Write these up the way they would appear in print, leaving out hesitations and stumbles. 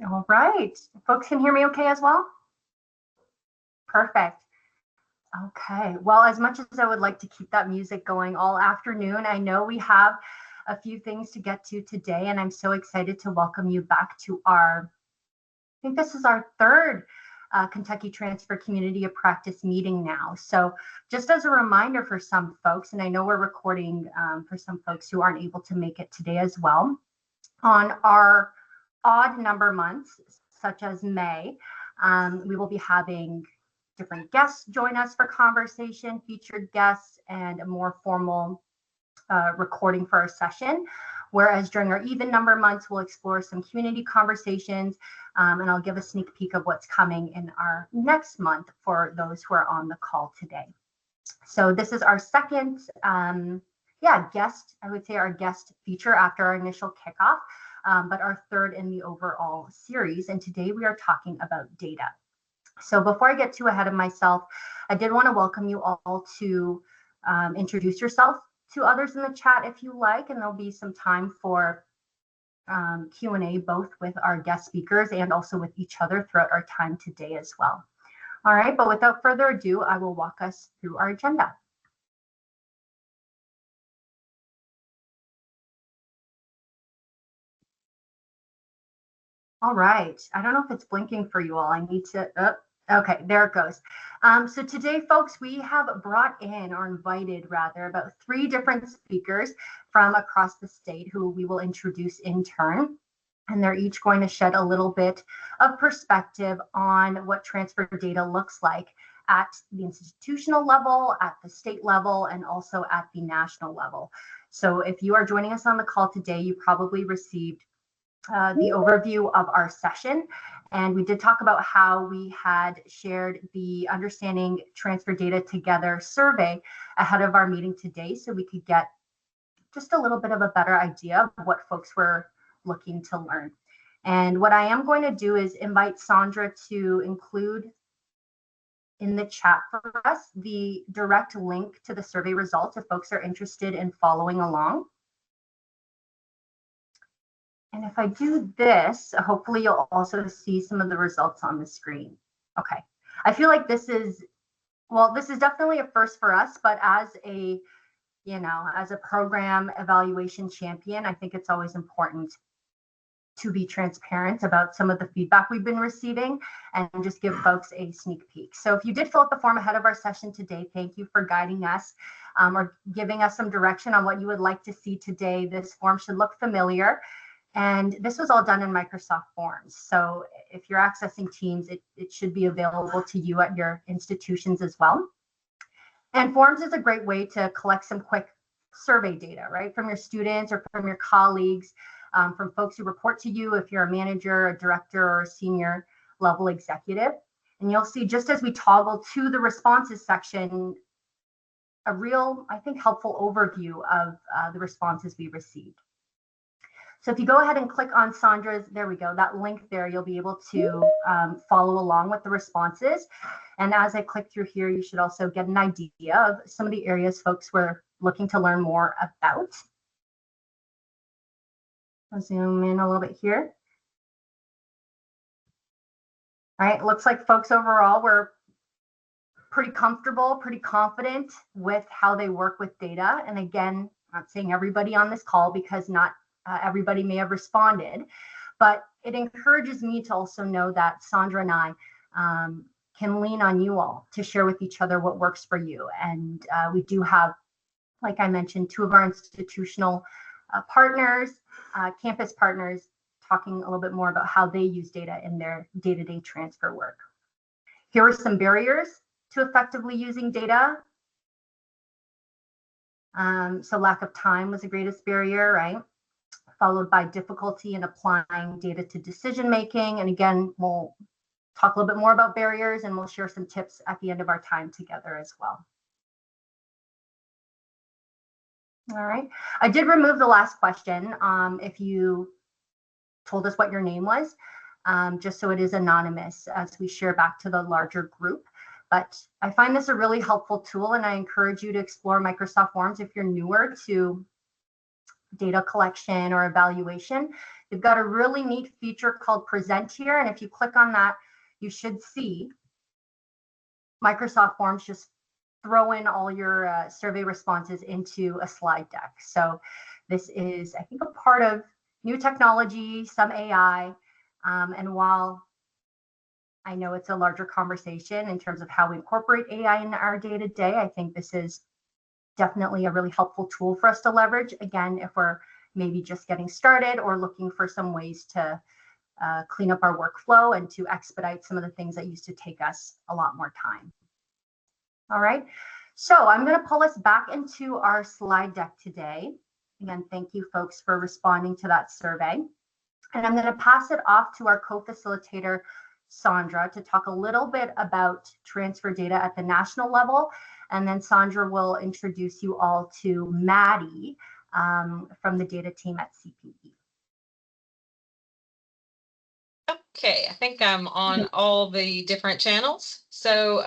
All right. Folks can hear me okay as well? Perfect. Okay. Well, as much as I would like to keep that music going all afternoon, I know we have a few things to get to today, and I'm so excited to welcome you back to I think this is our third Kentucky Transfer Community of Practice meeting now. So just as a reminder for some folks, and I know we're recording for some folks who aren't able to make it today as well, on our odd number months, such as May, we will be having different guests join us for conversation, featured guests, and a more formal recording for our session. Whereas during our even number months, we'll explore some community conversations, and I'll give a sneak peek of what's coming in our next month for those who are on the call today. So this is our second, guest, I would say our guest feature after our initial kickoff, but our third in the overall series. And today we are talking about data. So before I get too ahead of myself, I did want to welcome you all to introduce yourself to others in the chat if you like, and there'll be some time for Q&A both with our guest speakers and also with each other throughout our time today as well. All right, but without further ado, I will walk us through our agenda. All right, I don't know if it's blinking for you all. I need to, okay, there it goes. So today, folks, we have brought in or invited rather about 3 different speakers from across the state who we will introduce in turn. And they're each going to shed a little bit of perspective on what transfer data looks like at the institutional level, at the state level, and also at the national level. So if you are joining us on the call today, you probably received the overview of our session. And we did talk about how we had shared the Understanding Transfer Data Together survey ahead of our meeting today, so we could get just a little bit of a better idea of what folks were looking to learn. And what I am going to do is invite Sandra to include in the chat for us the direct link to the survey results if folks are interested in following along. And if I do this, hopefully you'll also see some of the results on the screen. Okay, I feel like this is definitely a first for us, but as a program evaluation champion, I think it's always important to be transparent about some of the feedback we've been receiving and just give folks a sneak peek. So if you did fill out the form ahead of our session today, thank you for guiding us or giving us some direction on what you would like to see today. This form should look familiar. And this was all done in Microsoft Forms. So if you're accessing Teams, it should be available to you at your institutions as well. And Forms is a great way to collect some quick survey data, right, from your students or from your colleagues, from folks who report to you if you're a manager, a director, or a senior level executive. And you'll see just as we toggle to the responses section, a real, I think, helpful overview of the responses we received. So if you go ahead and click on Sandra's, there we go, that link there, you'll be able to follow along with the responses. And as I click through here, you should also get an idea of some of the areas folks were looking to learn more about. I'll zoom in a little bit here. All right, it looks like folks overall were pretty comfortable, pretty confident with how they work with data. And again, I'm not saying everybody on this call because not everybody may have responded, but it encourages me to also know that Sandra and I can lean on you all to share with each other what works for you. And we do have, like I mentioned, 2 of our institutional partners, campus partners, talking a little bit more about how they use data in their day-to-day transfer work. Here are some barriers to effectively using data. So lack of time was the greatest barrier, right? Followed by difficulty in applying data to decision making. And again, we'll talk a little bit more about barriers and we'll share some tips at the end of our time together as well. All right, I did remove the last question if you told us what your name was, just so it is anonymous as we share back to the larger group. But I find this a really helpful tool and I encourage you to explore Microsoft Forms if you're newer to data collection or evaluation. They've got a really neat feature called Present here. And if you click on that, you should see Microsoft Forms just throw in all your survey responses into a slide deck. So this is, I think, a part of new technology, some AI. And while I know it's a larger conversation in terms of how we incorporate AI in our day-to-day, I think this is definitely a really helpful tool for us to leverage. Again, if we're maybe just getting started or looking for some ways to clean up our workflow and to expedite some of the things that used to take us a lot more time. All right, so I'm going to pull us back into our slide deck today. Again, thank you folks for responding to that survey. And I'm going to pass it off to our co-facilitator, Sandra, to talk a little bit about transfer data at the national level. And then Sandra will introduce you all to Maddie from the data team at CPE. Okay, I think I'm on all the different channels. So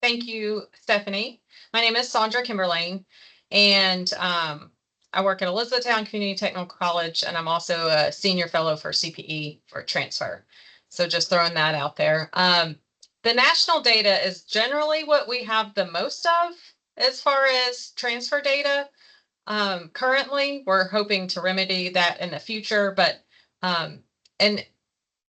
thank you, Stephanie. My name is Sandra Kimberlane, and I work at Elizabethtown Community Technical College, and I'm also a senior fellow for CPE for transfer. So just throwing that out there. The national data is generally what we have the most of as far as transfer data. Currently, we're hoping to remedy that in the future, but and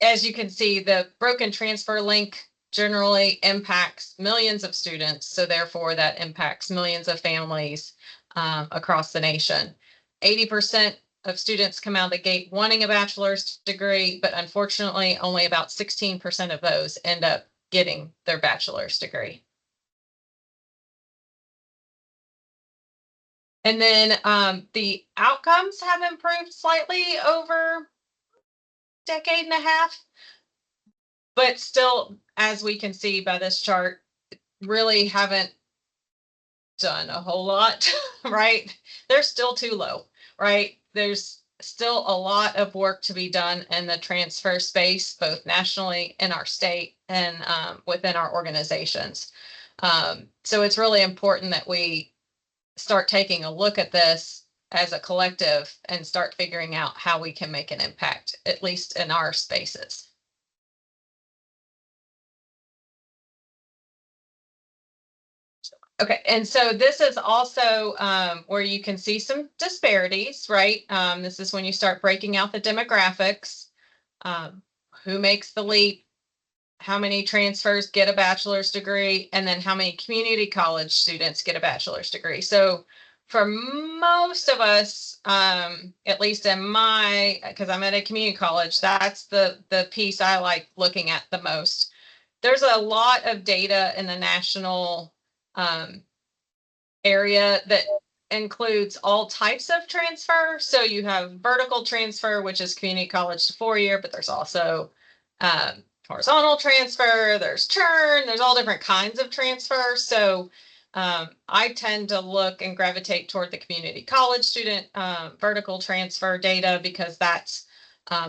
as you can see, the broken transfer link generally impacts millions of students. So therefore, that impacts millions of families across the nation. 80% of students come out of the gate wanting a bachelor's degree, but unfortunately, only about 16% of those end up getting their bachelor's degree. And then the outcomes have improved slightly over decade and a half, but still, as we can see by this chart, really haven't done a whole lot, right? They're still too low, right? There's still a lot of work to be done in the transfer space, both nationally in our state and within our organizations. So it's really important that we start taking a look at this as a collective and start figuring out how we can make an impact, at least in our spaces. Okay, and so this is also where you can see some disparities, right? This is when you start breaking out the demographics, who makes the leap, how many transfers get a bachelor's degree, and then how many community college students get a bachelor's degree. So for most of us, at least in because I'm at a community college, that's the piece I like looking at the most. There's a lot of data in the national area that includes all types of transfer. So you have vertical transfer, which is community college to four-year, but there's also horizontal transfer, there's churn, there's all different kinds of transfer. So I tend to look and gravitate toward the community college student vertical transfer data because that's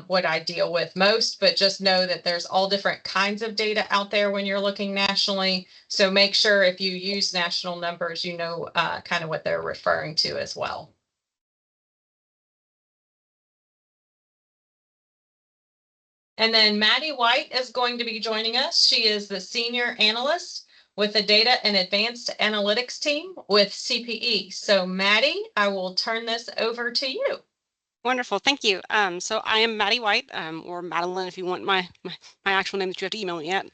what I deal with most, but just know that there's all different kinds of data out there when you're looking nationally. So make sure if you use national numbers, you know kind of what they're referring to as well. And then Maddie White is going to be joining us. She is the senior analyst with the data and advanced analytics team with CPE. So Maddie, I will turn this over to you. Wonderful, thank you. So I am Maddie White, or Madeline if you want my actual name that you have to email me at.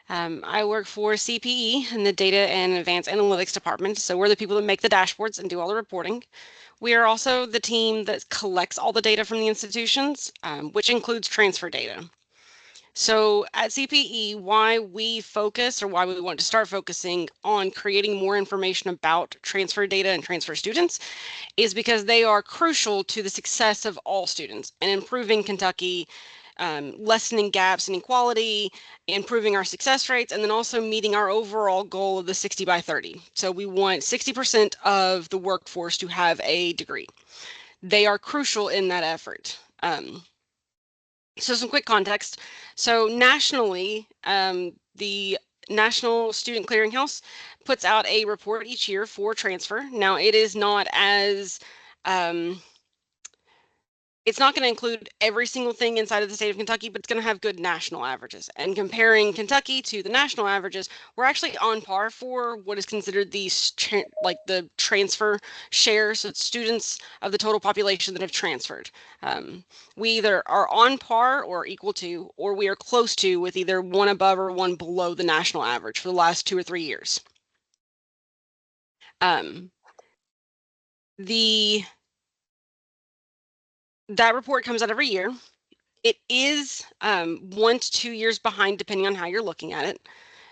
I work for CPE in the Data and Advanced Analytics Department. So we're the people that make the dashboards and do all the reporting. We are also the team that collects all the data from the institutions, which includes transfer data. So at CPE, why we focus or why we want to start focusing on creating more information about transfer data and transfer students is because they are crucial to the success of all students and improving Kentucky, lessening gaps in equality, improving our success rates, and then also meeting our overall goal of the 60 by 30. So we want 60% of the workforce to have a degree. They are crucial in that effort. So some quick context. So nationally, the National Student Clearinghouse puts out a report each year for transfer. Now it is not as It's not going to include every single thing inside of the state of Kentucky, but it's going to have good national averages. And comparing Kentucky to the national averages, we're actually on par for what is considered the transfer share. So it's students of the total population that have transferred. We either are on par or equal to, or we are close to, with either one above or one below the national average for the last 2 or 3 years. That report comes out every year. It is 1 to 2 years behind, depending on how you're looking at it,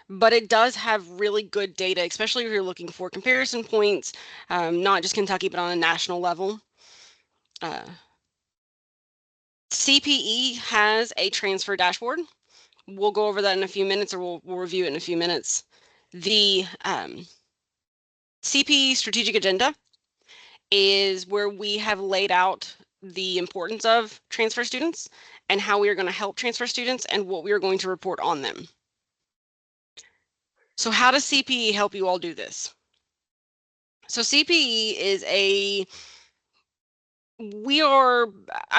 but it does have really good data, especially if you're looking for comparison points, not just Kentucky, but on a national level. CPE has a transfer dashboard. We'll go over that in a few minutes, or we'll review it in a few minutes. The CPE strategic agenda is where we have laid out the importance of transfer students and how we are going to help transfer students and what we are going to report on them. So how does CPE help you all do this? So CPE is I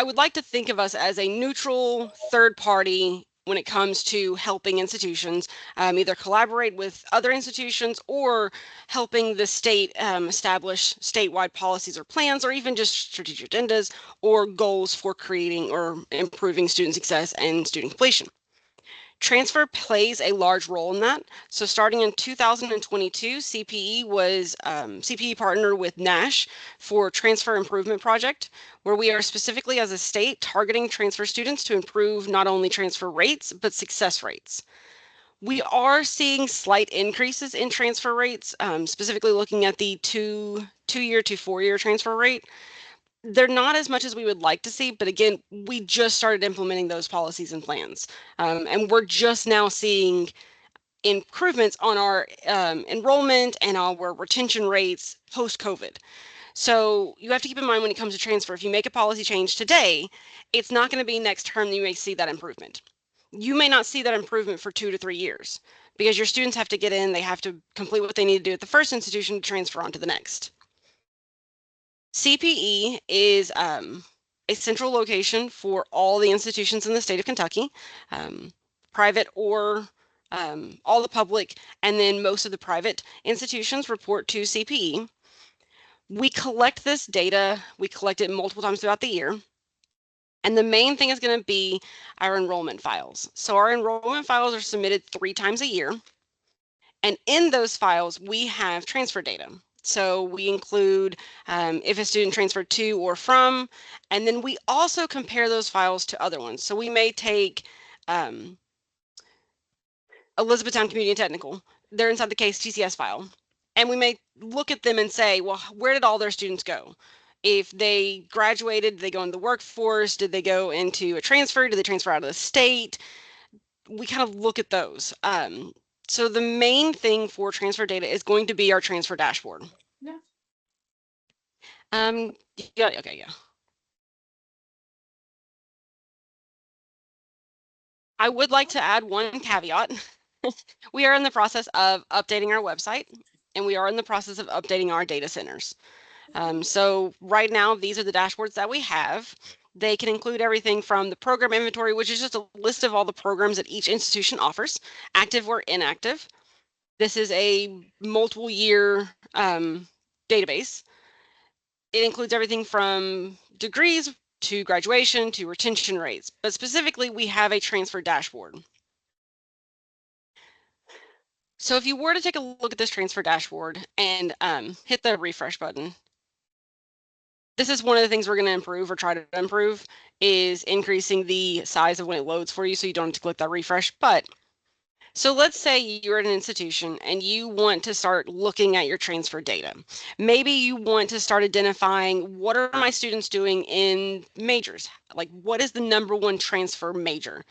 would like to think of us as a neutral third party when it comes to helping institutions either collaborate with other institutions or helping the state establish statewide policies or plans, or even just strategic agendas or goals for creating or improving student success and student completion. Transfer plays a large role in that. So starting in 2022, CPE partnered with NASH for Transfer Improvement Project, where we are specifically as a state targeting transfer students to improve not only transfer rates, but success rates. We are seeing slight increases in transfer rates, specifically looking at the two-year to 4-year transfer rate. They're not as much as we would like to see, but again, we just started implementing those policies and plans. And we're just now seeing improvements on our enrollment and our retention rates post-COVID. So you have to keep in mind when it comes to transfer, if you make a policy change today, it's not going to be next term that you may see that improvement. You may not see that improvement for 2 to 3 years because your students have to get in, they have to complete what they need to do at the first institution to transfer on to the next. CPE is a central location for all the institutions in the state of Kentucky, private or all the public, and then most of the private institutions report to CPE. We collect this data, we collect it multiple times throughout the year, and the main thing is going to be our enrollment files. So our enrollment files are submitted 3 times a year, and in those files we have transfer data. So we include if a student transferred to or from, and then we also compare those files to other ones. So we may take Elizabethtown Community and Technical, they're inside the case TCS file, and we may look at them and say, well, where did all their students go? If they graduated, did they go into the workforce? Did they go into a transfer? Did they transfer out of the state? We kind of look at those. So the main thing for transfer data is going to be our transfer dashboard. Yeah. Yeah. I would like to add one caveat. We are in the process of updating our website, and we are in the process of updating our data centers. So right now, these are the dashboards that we have. They can include everything from the program inventory, which is just a list of all the programs that each institution offers, active or inactive. This is a multiple year database. It includes everything from degrees to graduation to retention rates, but specifically we have a transfer dashboard. So if you were to take a look at this transfer dashboard and hit the refresh button, this is one of the things we're going to improve or try to improve, is increasing the size of when it loads for you so you don't have to click that refresh. But so let's say you're at an institution and you want to start looking at your transfer data. Maybe you want to start identifying, what are my students doing in majors? Like, what is the #1 transfer major?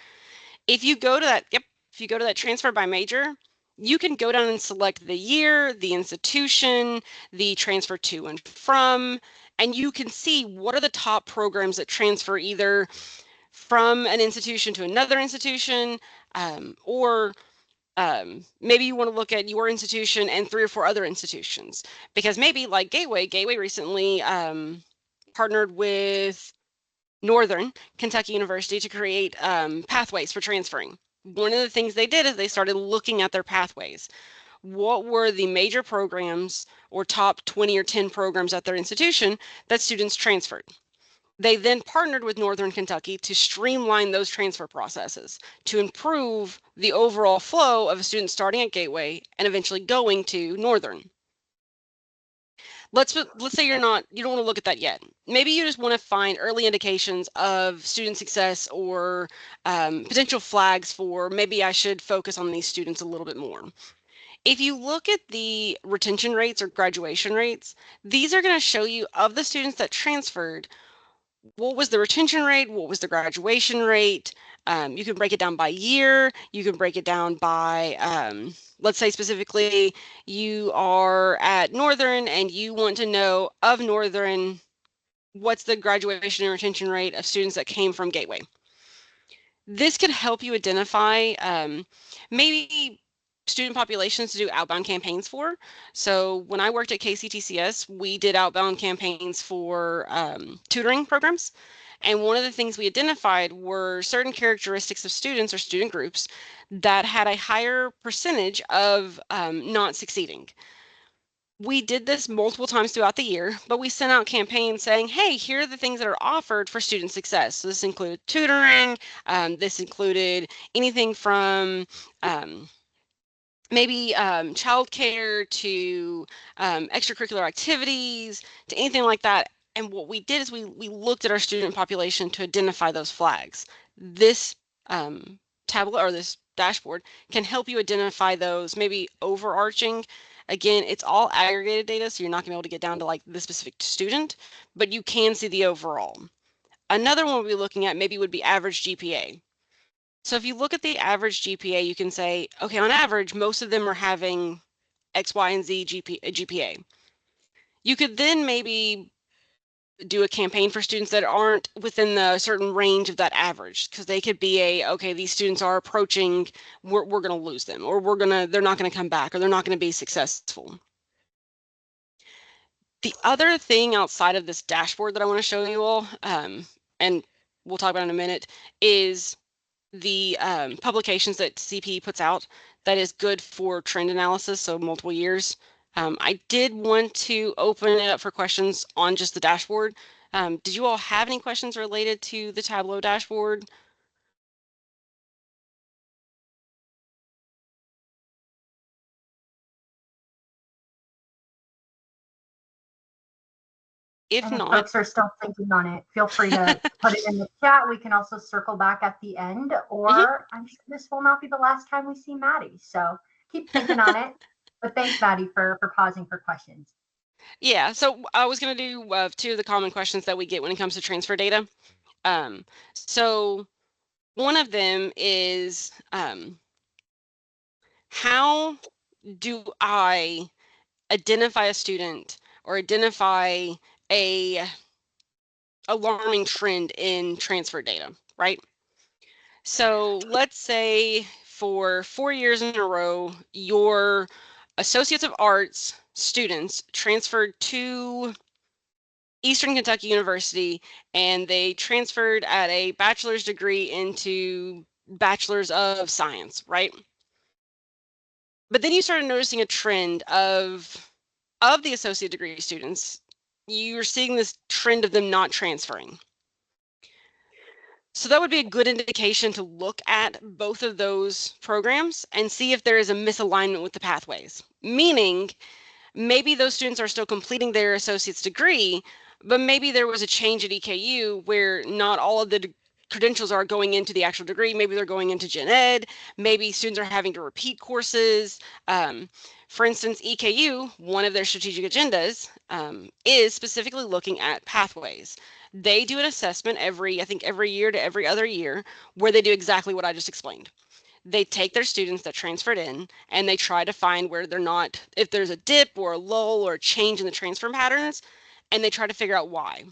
If you go to that transfer by major, you can go down and select the year, the institution, the transfer to and from, and you can see what are the top programs that transfer either from an institution to another institution, or maybe you want to look at your institution and 3 or 4 other institutions, because maybe like Gateway recently partnered with Northern Kentucky University to create pathways for transferring. One of the things they did is they started looking at their pathways. What were the major programs or top 20 or 10 programs at their institution that students transferred? They then partnered with Northern Kentucky to streamline those transfer processes to improve the overall flow of a student starting at Gateway and eventually going to Northern. Let's say you don't want to look at that yet. Maybe you just want to find early indications of student success or potential flags for maybe I should focus on these students a little bit more. If you look at the retention rates or graduation rates, these are going to show you of the students that transferred, what was the retention rate, what was the graduation rate. You can break it down by year, you can break it down by, let's say specifically you are at Northern and you want to know of Northern, what's the graduation and retention rate of students that came from Gateway. This could help you identify maybe student populations to do outbound campaigns for. So when I worked at KCTCS, we did outbound campaigns for tutoring programs. And one of the things we identified were certain characteristics of students or student groups that had a higher percentage of not succeeding. We did this multiple times throughout the year, but we sent out campaigns saying, hey, here are the things that are offered for student success. So this included tutoring, this included anything from maybe childcare to extracurricular activities to anything like that. And what we did is we looked at our student population to identify those flags. This tablet or this dashboard can help you identify those maybe overarching. Again, it's all aggregated data, so you're not going to be able to get down to like the specific student, but you can see the overall. Another one we'll be looking at maybe would be average GPA. So if you look at the average GPA, you can say, okay, on average, most of them are having X, Y, and Z GPA. You could then maybe do a campaign for students that aren't within the certain range of that average, because they could be okay, these students are approaching, we're going to lose them, or they're not going to come back, or they're not going to be successful. The other thing outside of this dashboard that I want to show you all, and we'll talk about in a minute, is the publications that CPE puts out that is good for trend analysis, so multiple years. I did want to open it up for questions on just the dashboard. Did you all have any questions related to the Tableau dashboard? If and if not, folks are still thinking on it, feel free to put it in the chat. We can also circle back at the end, or I'm sure this will not be the last time we see Maddie. So keep thinking on it. But thanks, Maddie, for pausing for questions. Yeah, so I was going to do 2 of the common questions that we get when it comes to transfer data. So one of them is, how do I identify a student or identify a alarming trend in transfer data, right? So let's say for 4 years in a row, your Associates of Arts students transferred to Eastern Kentucky University, and they transferred at a bachelor's degree into Bachelor's of Science, right? But then you started noticing a trend of the associate degree students. You're seeing this trend of them not transferring. So that would be a good indication to look at both of those programs and see if there is a misalignment with the pathways. Meaning, maybe those students are still completing their associate's degree, but maybe there was a change at EKU where not all of the credentials are going into the actual degree. Maybe they're going into gen ed. Maybe students are having to repeat courses. For instance, EKU, one of their strategic agendas is specifically looking at pathways. They do an assessment every year to every other year where they do exactly what I just explained. They take their students that transferred in and they try to find where they're not, if there's a dip or a lull or a change in the transfer patterns, and they try to figure out why.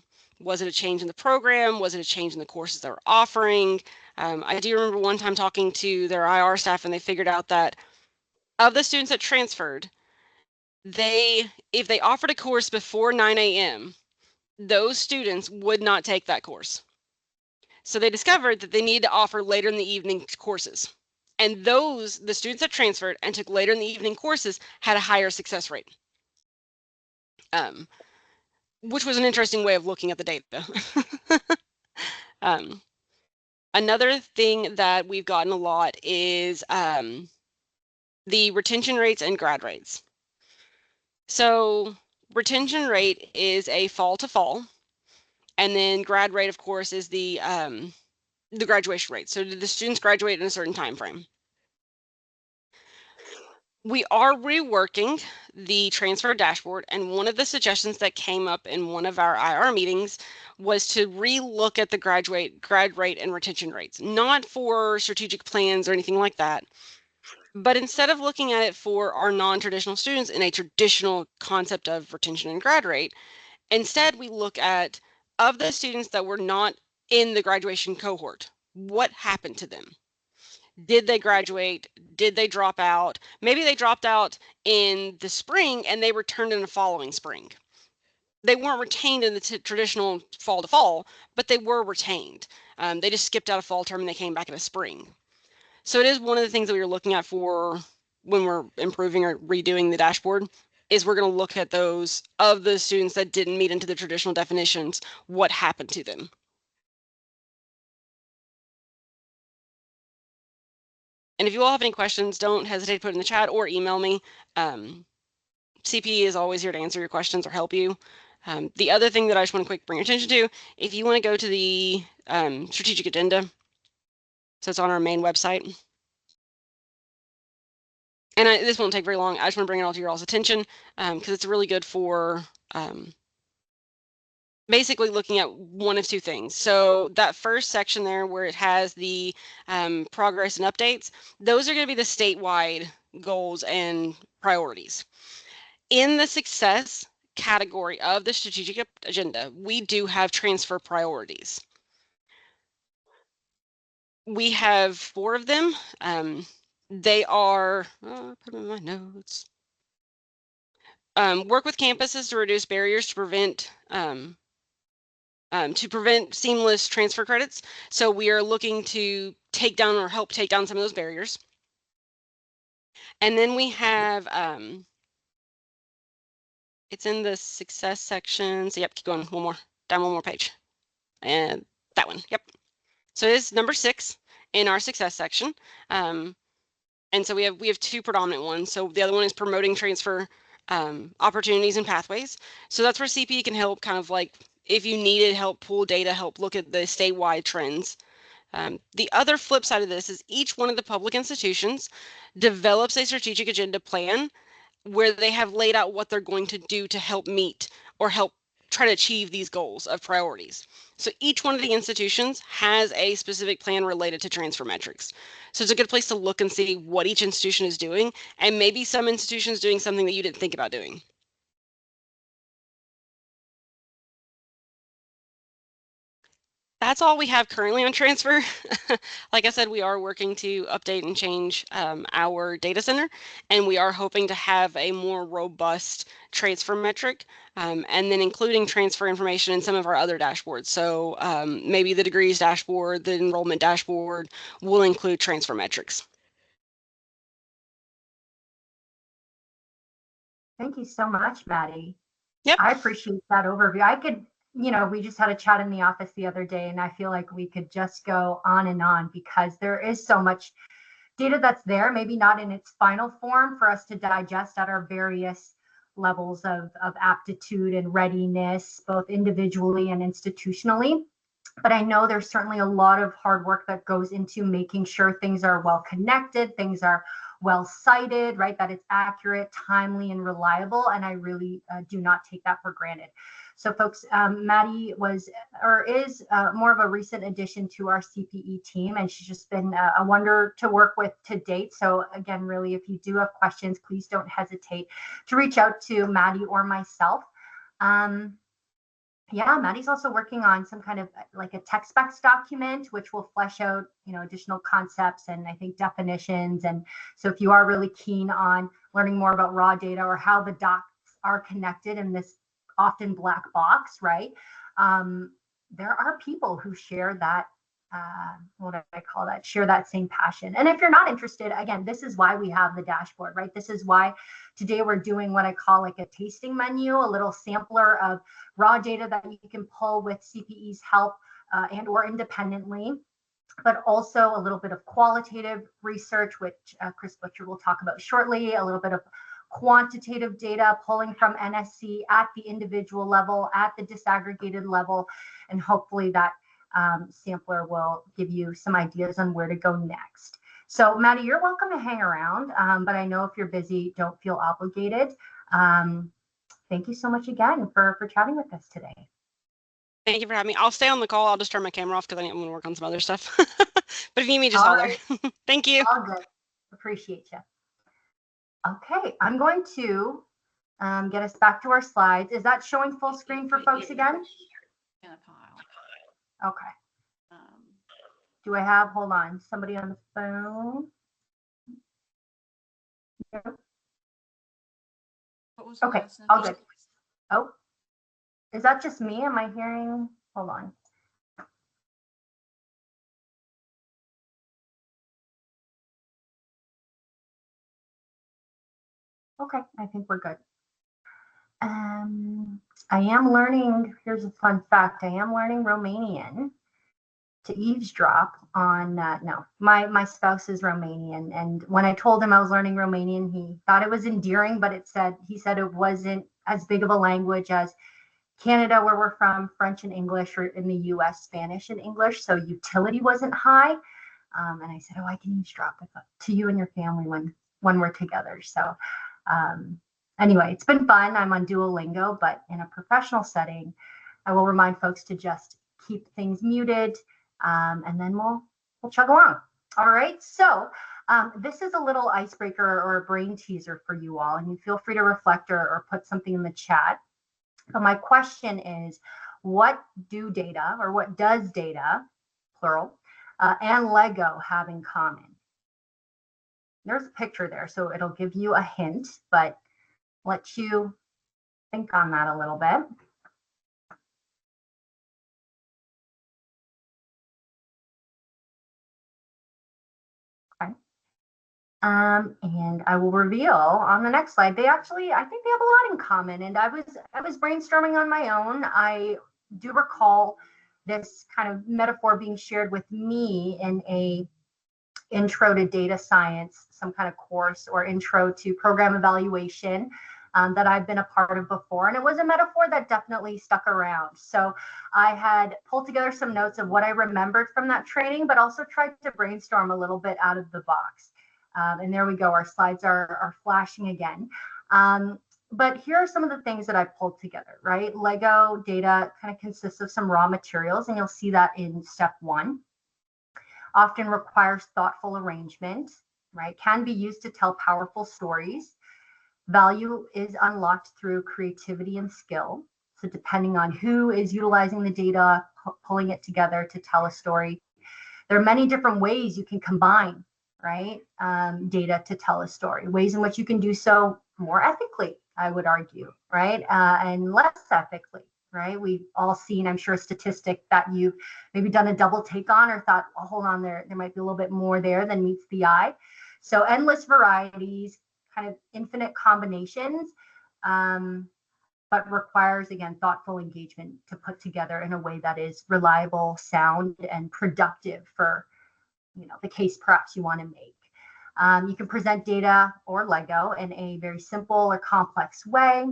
Was it a change in the program? Was it a change in the courses they were offering? I do remember one time talking to their IR staff and they figured out that of the students that transferred, if they offered a course before 9 a.m., those students would not take that course. So they discovered that they needed to offer later in the evening courses. And the students that transferred and took later in the evening courses had a higher success rate. Which was an interesting way of looking at the data. Another thing that we've gotten a lot is the retention rates and grad rates. So retention rate is a fall to fall, and then grad rate, of course, is the graduation rate. So did the students graduate in a certain time frame? We are reworking the transfer dashboard, and one of the suggestions that came up in one of our IR meetings was to re-look at the grad rate and retention rates, not for strategic plans or anything like that, but instead of looking at it for our non-traditional students in a traditional concept of retention and grad rate, instead we look at, of the students that were not in the graduation cohort, what happened to them? Did they graduate? Did they drop out? Maybe they dropped out in the spring and they returned in the following spring. They weren't retained in the traditional fall to fall, but they were retained. They just skipped out a fall term and they came back in a spring. So it is one of the things that we were looking at for when we're improving or redoing the dashboard, is we're going to look at those of the students that didn't meet into the traditional definitions, what happened to them. And if you all have any questions, don't hesitate to put it in the chat or email me. CPE is always here to answer your questions or help you. The other thing that I just want to quick bring your attention to, if you want to go to the strategic agenda, so it's on our main website. And this won't take very long. I just want to bring it all to your all's attention because it's really good for basically looking at one of two things. So that first section there where it has the progress and updates, those are going to be the statewide goals and priorities. In the success category of the strategic agenda, we do have transfer priorities. We have 4 of them. They are, put them in my notes. Work with campuses to reduce barriers to prevent seamless transfer credits. So we are looking to take down or help take down some of those barriers. And then we have, it's in the success section. So yep, keep going, down one more page. And that one, yep. So it is number 6 in our success section. And so we have 2 predominant ones. So the other one is promoting transfer opportunities and pathways. So that's where CPE can help, kind of like if you needed help pull data, help look at the statewide trends. The other flip side of this is each one of the public institutions develops a strategic agenda plan where they have laid out what they're going to do to help meet or help try to achieve these goals of priorities. So each one of the institutions has a specific plan related to transfer metrics. So it's a good place to look and see what each institution is doing, and maybe some institutions doing something that you didn't think about doing. That's all we have currently on transfer. Like I said, we are working to update and change our data center, and we are hoping to have a more robust transfer metric, and then including transfer information in some of our other dashboards. So maybe the degrees dashboard, the enrollment dashboard will include transfer metrics. Thank you so much, Maddie. Yep. I appreciate that overview. I could, we just had a chat in the office the other day, and I feel like we could just go on and on because there is so much data that's there, maybe not in its final form for us to digest at our various levels of aptitude and readiness, both individually and institutionally. But I know there's certainly a lot of hard work that goes into making sure things are well connected, things are well cited, right? That it's accurate, timely, and reliable. And I really do not take that for granted. So folks, Maddie is more of a recent addition to our CPE team, and she's just been a wonder to work with to date. So again, really, if you do have questions, please don't hesitate to reach out to Maddie or myself. Yeah, Maddie's also working on some kind of like a tech specs document, which will flesh out, additional concepts and I think definitions. And so if you are really keen on learning more about raw data or how the docs are connected in this often black box, right? There are people who share that, what do I call that? Share that same passion. And if you're not interested, again, this is why we have the dashboard, right? This is why today we're doing what I call like a tasting menu, a little sampler of raw data that you can pull with CPE's help and or independently, but also a little bit of qualitative research, which Chris Butcher will talk about shortly, a little bit of quantitative data pulling from NSC at the individual level, at the disaggregated level, and hopefully that sampler will give you some ideas on where to go next. So Maddie, you're welcome to hang around, but I know if you're busy, don't feel obligated. Thank you so much again for chatting with us today. Thank you for having me. I'll stay on the call. I'll just turn my camera off because I'm going to work on some other stuff. But if you need me, just holler. Thank you. All good. Appreciate you. Okay, I'm going to get us back to our slides. Is that showing full screen for folks again? In a pile. Okay. Do I have, hold on, somebody on the phone? No. What was the Okay, last all name? good. Oh, is that just me? Am I hearing? Hold on. Okay, I think we're good. I am learning, here's a fun fact, I am learning Romanian to eavesdrop on, no, my spouse is Romanian, and when I told him I was learning Romanian, he thought it was endearing, but he said it wasn't as big of a language as Canada, where we're from, French and English, or in the US, Spanish and English, so utility wasn't high. And I said, oh, I can eavesdrop to you and your family when we're together. So anyway, it's been fun. I'm on Duolingo, but in a professional setting, I will remind folks to just keep things muted, and then we'll chug along. All right, so this is a little icebreaker or a brain teaser for you all, and you feel free to reflect or put something in the chat. But my question is, what do data, or what does data, plural, and Lego have in common? There's a picture there, so it'll give you a hint, but let you think on that a little bit. Okay. And I will reveal on the next slide. I think they have a lot in common. And I was brainstorming on my own. I do recall this kind of metaphor being shared with me in a intro to data science, some kind of course, or intro to program evaluation that I've been a part of before. And it was a metaphor that definitely stuck around. So I had pulled together some notes of what I remembered from that training, but also tried to brainstorm a little bit out of the box. And there we go. Our slides are flashing again. But here are some of the things that I pulled together, right? Lego data kind of consists of some raw materials, and you'll see that in step 1. Often requires thoughtful arrangement, right? Can be used to tell powerful stories. Value is unlocked through creativity and skill. So depending on who is utilizing the data, pulling it together to tell a story, there are many different ways you can combine, right? Data to tell a story, ways in which you can do so more ethically, I would argue, right? And less ethically, right? We've all seen, I'm sure, a statistic that you've maybe done a double take on or thought, oh, hold on, there might be a little bit more there than meets the eye. So endless varieties, kind of infinite combinations, but requires, again, thoughtful engagement to put together in a way that is reliable, sound, and productive for, the case perhaps you want to make. You can present data or Lego in a very simple or complex way.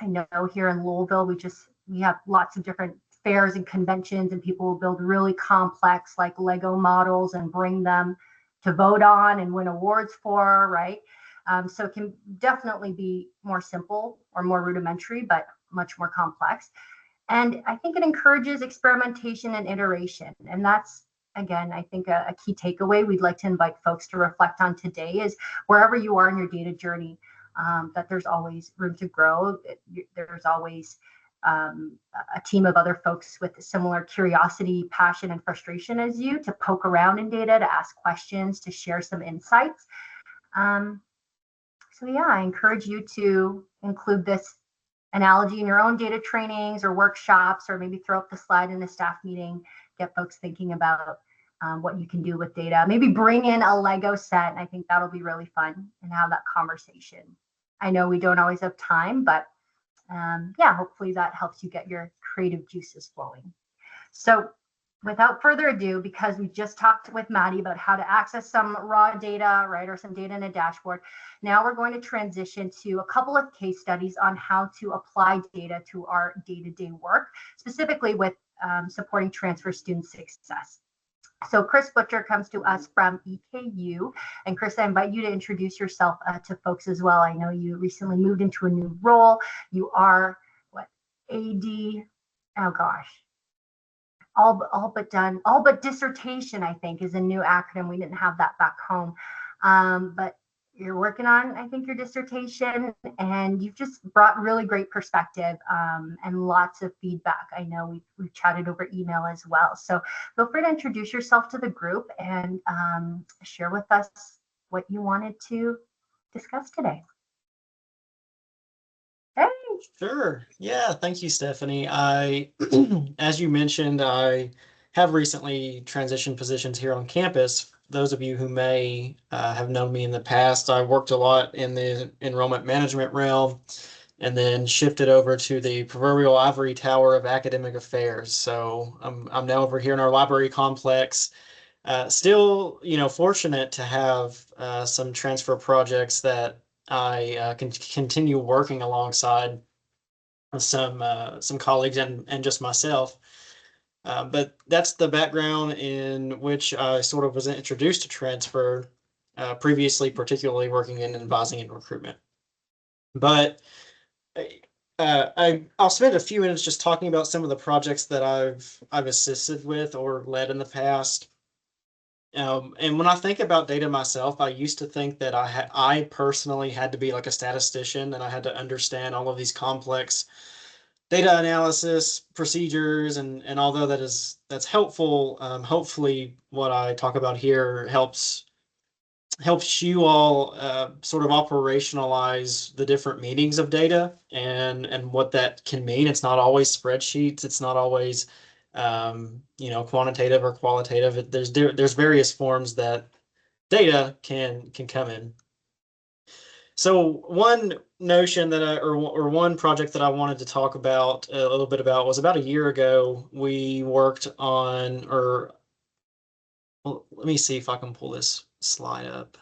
I know here in Louisville, we have lots of different fairs and conventions, and people will build really complex like Lego models and bring them to vote on and win awards for, right? So it can definitely be more simple or more rudimentary, but much more complex. And I think it encourages experimentation and iteration. And that's, again, I think a key takeaway we'd like to invite folks to reflect on today is wherever you are in your data journey, that there's always room to grow. There's always a team of other folks with similar curiosity, passion, and frustration as you to poke around in data, to ask questions, to share some insights. So yeah, I encourage you to include this analogy in your own data trainings or workshops, or maybe throw up the slide in a staff meeting, get folks thinking about what you can do with data. Maybe bring in a Lego set. And I think that'll be really fun and have that conversation. I know we don't always have time, but yeah, hopefully that helps you get your creative juices flowing. So without further ado, because we just talked with Maddie about how to access some raw data, right, or some data in a dashboard, now we're going to transition to a couple of case studies on how to apply data to our day-to-day work, specifically with supporting transfer student success. So Chris Butcher comes to us from EKU. And Chris, I invite you to introduce yourself to folks as well. I know you recently moved into a new role. You are what, AD, oh gosh, all but done, all but dissertation, I think, is a new acronym. We didn't have that back home. But you're working on, I think, your dissertation, and you've just brought really great perspective and lots of feedback. I know we've chatted over email as well. So feel free to introduce yourself to the group and share with us what you wanted to discuss today. Hey. Sure. Yeah. Thank you, Stephanie. As you mentioned, I have recently transitioned positions here on campus. Those of you who may have known me in the past, I worked a lot in the enrollment management realm and then shifted over to the proverbial ivory tower of academic affairs. So I'm now over here in our library complex. Still, fortunate to have some transfer projects that I can continue working alongside some colleagues and just myself. But that's the background in which I sort of was introduced to transfer, previously, particularly working in advising and recruitment. But I'll spend a few minutes just talking about some of the projects that I've assisted with or led in the past. And when I think about data myself, I used to think that I personally had to be like a statistician and I had to understand all of these complex data analysis procedures, and although that's helpful, hopefully what I talk about here helps you all sort of operationalize the different meanings of data and what that can mean. It's not always spreadsheets. It's not always quantitative or qualitative. There's various forms that data can come in. So one notion that or one project that I wanted to talk about a little bit about was about a year ago. We worked on, well, let me see if I can pull this slide up.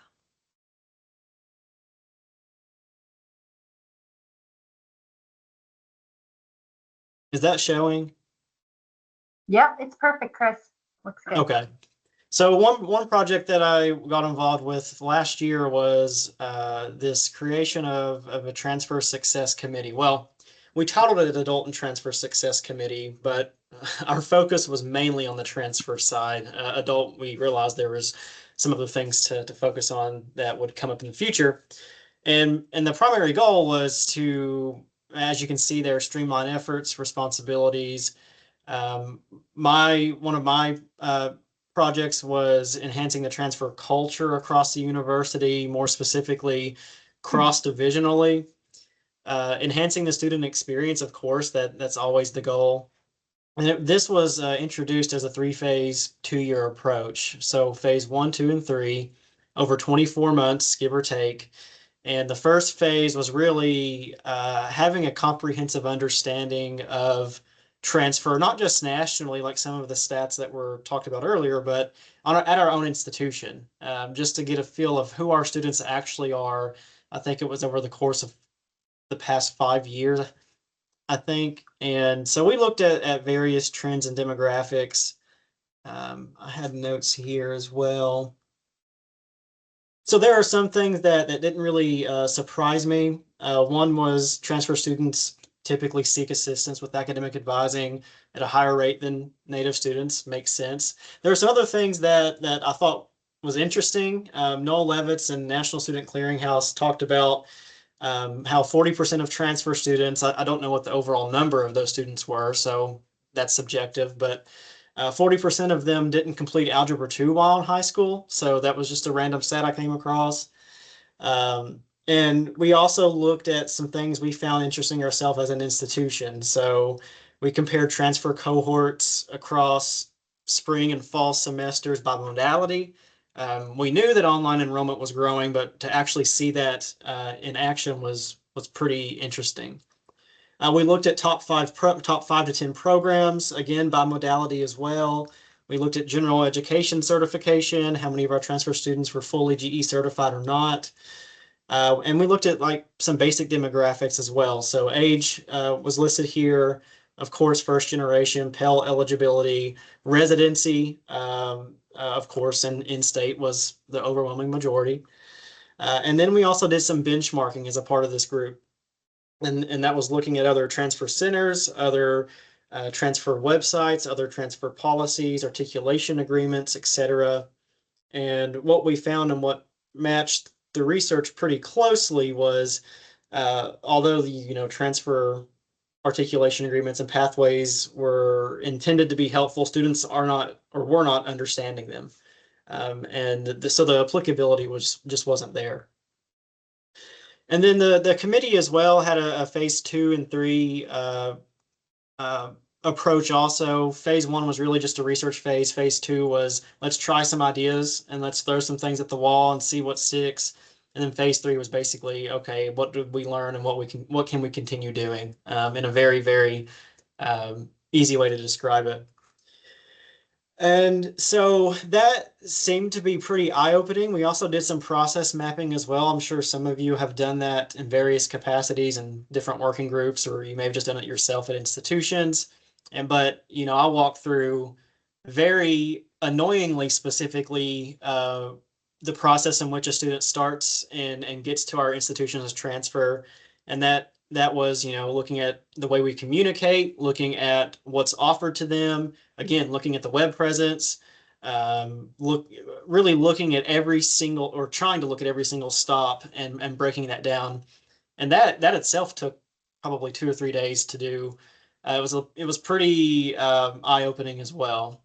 Is that showing? Yep, it's perfect, Chris. Looks good. Okay. So one project that I got involved with last year was this creation of a transfer success committee. Well, we titled it Adult and Transfer Success Committee, but our focus was mainly on the transfer side. Adult, we realized there was some other things to focus on that would come up in the future. And the primary goal was to, as you can see there, streamline efforts, responsibilities. One of my projects was enhancing the transfer culture across the university, more specifically cross-divisionally. Enhancing the student experience, of course, that's always the goal. And this was introduced as a three-phase, 2-year approach. So phase 1, 2, and 3 over 24 months, give or take. And the first phase was really having a comprehensive understanding of transfer, not just nationally, like some of the stats that were talked about earlier, but at our own institution, just to get a feel of who our students actually are. I think it was over the course of the past 5 years, I think. And so we looked at various trends and demographics. I have notes here as well. So there are some things that didn't really surprise me. One was transfer students typically seek assistance with academic advising at a higher rate than native students. Makes sense. There are some other things that I thought was interesting. Noel Levitz and National Student Clearinghouse talked about how 40% of transfer students, I don't know what the overall number of those students were, so that's subjective, but 40% of them didn't complete Algebra 2 while in high school. So that was just a random stat I came across. And we also looked at some things we found interesting ourselves as an institution. So we compared transfer cohorts across spring and fall semesters by modality. We knew that online enrollment was growing, but to actually see that in action was pretty interesting. We looked at top 5 to 10 programs, again by modality as well. We looked at general education certification, how many of our transfer students were fully GE certified or not. And we looked at like some basic demographics as well. So age was listed here, of course, first generation, Pell eligibility, residency, of course, and in-state was the overwhelming majority. And then we also did some benchmarking as a part of this group. And that was looking at other transfer centers, other transfer websites, other transfer policies, articulation agreements, etc. And what we found and what matched the research pretty closely was, although the transfer articulation agreements and pathways were intended to be helpful, students are not or were not understanding them, so the applicability just wasn't there. And then the committee as well had a phase 2 and 3 approach also. Phase 1 was really just a research phase. Phase 2 was let's try some ideas and let's throw some things at the wall and see what sticks. And then phase 3 was basically, okay, what did we learn and what can we continue doing, in a very, very easy way to describe it. And so that seemed to be pretty eye-opening. We also did some process mapping as well. I'm sure some of you have done that in various capacities and different working groups, or you may have just done it yourself at institutions. But I'll walk through very annoyingly specifically the process in which a student starts and gets to our institution as transfer. And that was, looking at the way we communicate, looking at what's offered to them, again, looking at the web presence, really looking at every single, or trying to look at every single stop and breaking that down. And that itself took probably 2 or 3 days to do. It was pretty eye-opening as well.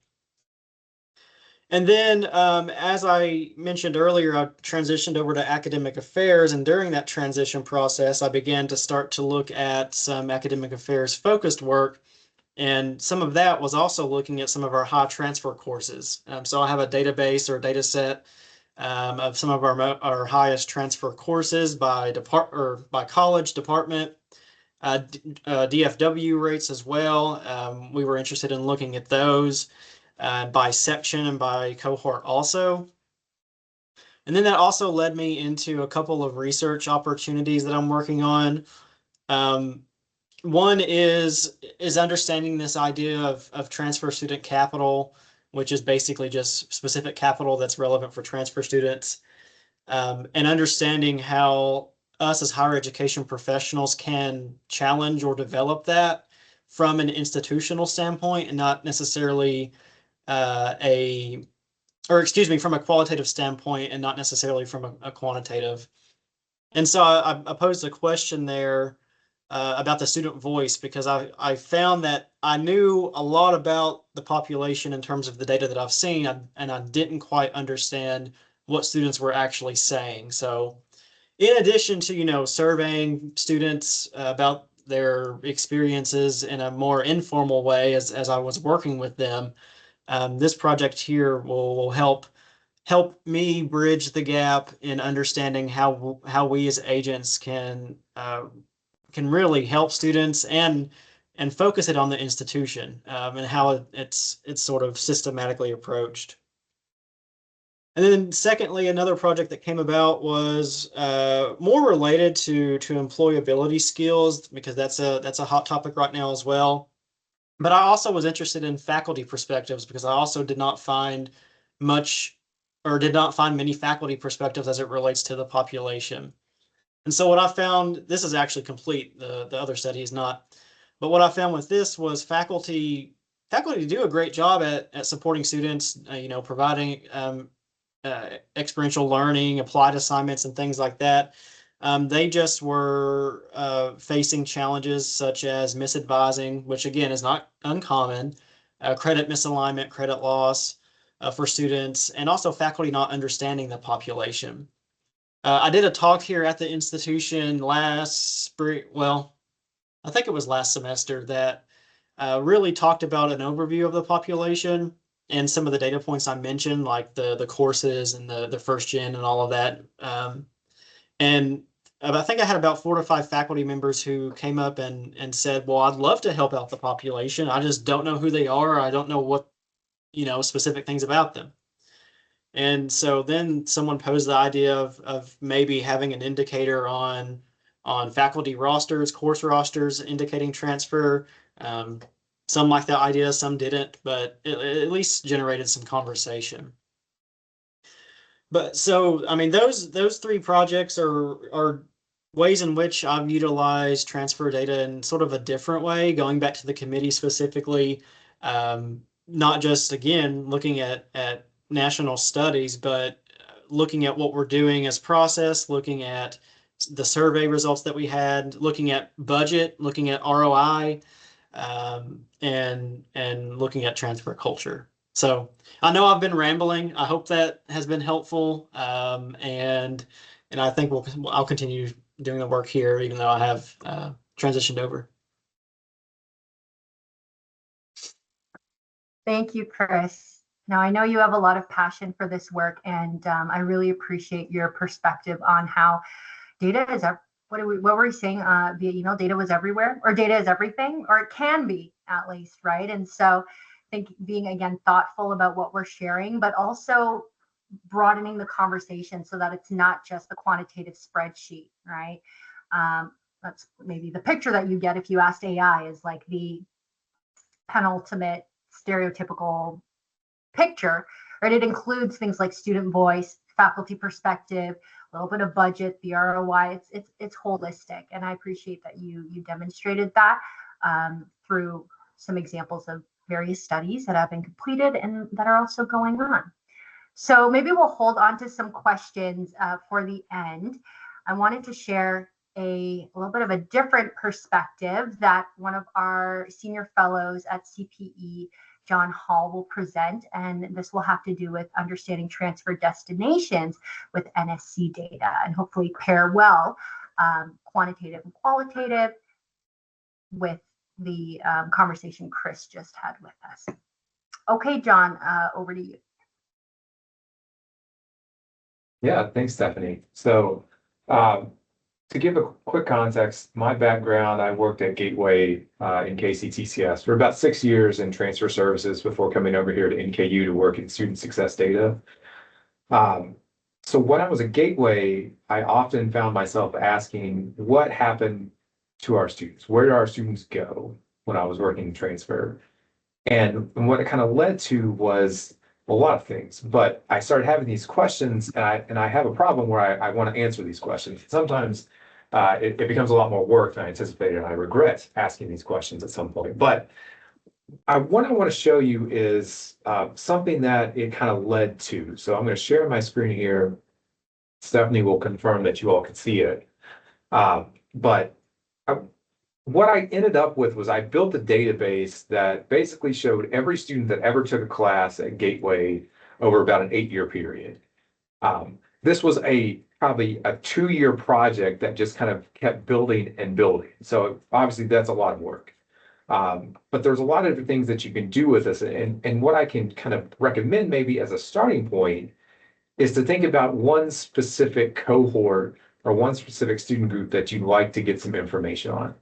And then, as I mentioned earlier, I transitioned over to academic affairs, and during that transition process, I began to start to look at some academic affairs focused work, and some of that was also looking at some of our high transfer courses. So I have a database or data set of some of our highest transfer courses by college department, DFW rates as well. We were interested in looking at those. By section and by cohort also. And then that also led me into a couple of research opportunities that I'm working on. One is understanding this idea of transfer student capital, which is basically just specific capital that's relevant for transfer students, and understanding how us as higher education professionals can challenge or develop that from an institutional standpoint and not necessarily from a qualitative standpoint and not necessarily from a quantitative. And so I posed a question there about the student voice, because I found that I knew a lot about the population in terms of the data that I've seen, and I didn't quite understand what students were actually saying. So in addition to, surveying students about their experiences in a more informal way as I was working with them, this project here will help me bridge the gap in understanding how we as agents can really help students and focus it on the institution, and how it's sort of systematically approached. And then secondly, another project that came about was more related to employability skills, because that's a hot topic right now as well. But I also was interested in faculty perspectives, because I also did not find many faculty perspectives as it relates to the population. And so what I found, this is actually complete, the other study is not, but what I found with this was faculty do a great job at supporting students, providing experiential learning, applied assignments, and things like that. They just were facing challenges such as misadvising, which again is not uncommon, credit misalignment, credit loss for students, and also faculty not understanding the population. I did a talk here at the institution last spring. Well, I think it was last semester that really talked about an overview of the population and some of the data points I mentioned, like the courses and the first gen and all of that. And I think I had about 4 to 5 faculty members who came up and said, well, I'd love to help out the population. I just don't know who they are. I don't know what, specific things about them. And so then someone posed the idea of maybe having an indicator on faculty rosters, course rosters indicating transfer. Some liked the idea, some didn't, but it at least generated some conversation. But so, I mean, those 3 projects are ways in which I've utilized transfer data in sort of a different way, going back to the committee specifically, not just, again, looking at national studies, but looking at what we're doing as process, looking at the survey results that we had, looking at budget, looking at ROI, and looking at transfer culture. So I know I've been rambling. I hope that has been helpful, and I think I'll continue doing the work here, even though I have transitioned over. Thank you, Chris. Now, I know you have a lot of passion for this work, and I really appreciate your perspective on how data is, what were we saying via email? Data was everywhere, or data is everything, or it can be at least, right? And so I think being, again, thoughtful about what we're sharing, but also broadening the conversation so that it's not just the quantitative spreadsheet, right? That's maybe the picture that you get if you asked AI is like the penultimate stereotypical picture, right? It includes things like student voice, faculty perspective, a little bit of budget, the ROI. It's holistic, and I appreciate that you demonstrated that through some examples of various studies that have been completed and that are also going on. So maybe we'll hold on to some questions for the end. I wanted to share a little bit of a different perspective that one of our senior fellows at CPE, John Hall, will present, and this will have to do with understanding transfer destinations with NSC data, and hopefully pair well quantitative and qualitative with the conversation Chris just had with us. Okay, John, over to you. Yeah, thanks, Stephanie. So to give a quick context, my background, I worked at Gateway in KCTCS for about 6 years in transfer services before coming over here to NKU to work in student success data. So when I was at Gateway, I often found myself asking, what happened to our students? Where did our students go when I was working in transfer? And what it kind of led to was a lot of things, but I started having these questions, and I have a problem where I want to answer these questions. Sometimes it becomes a lot more work than I anticipated, and I regret asking these questions at some point. But what I want to show you is something that it kind of led to. So I'm going to share my screen here. Stephanie will confirm that you all can see it. What I ended up with was I built a database that basically showed every student that ever took a class at Gateway over about an 8-year period. This was probably a 2-year project that just kind of kept building and building. So obviously that's a lot of work. But there's a lot of different things that you can do with this. And what I can kind of recommend maybe as a starting point is to think about one specific cohort or one specific student group that you'd like to get some information on.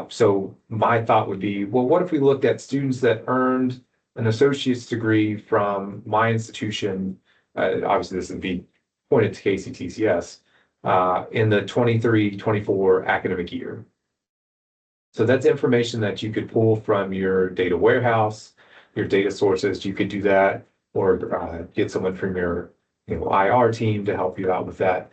So my thought would be, well, what if we looked at students that earned an associate's degree from my institution? Obviously, this would be pointed to KCTCS in the 23-24 academic year. So that's information that you could pull from your data warehouse, your data sources. You could do that, or get someone from your IR team to help you out with that.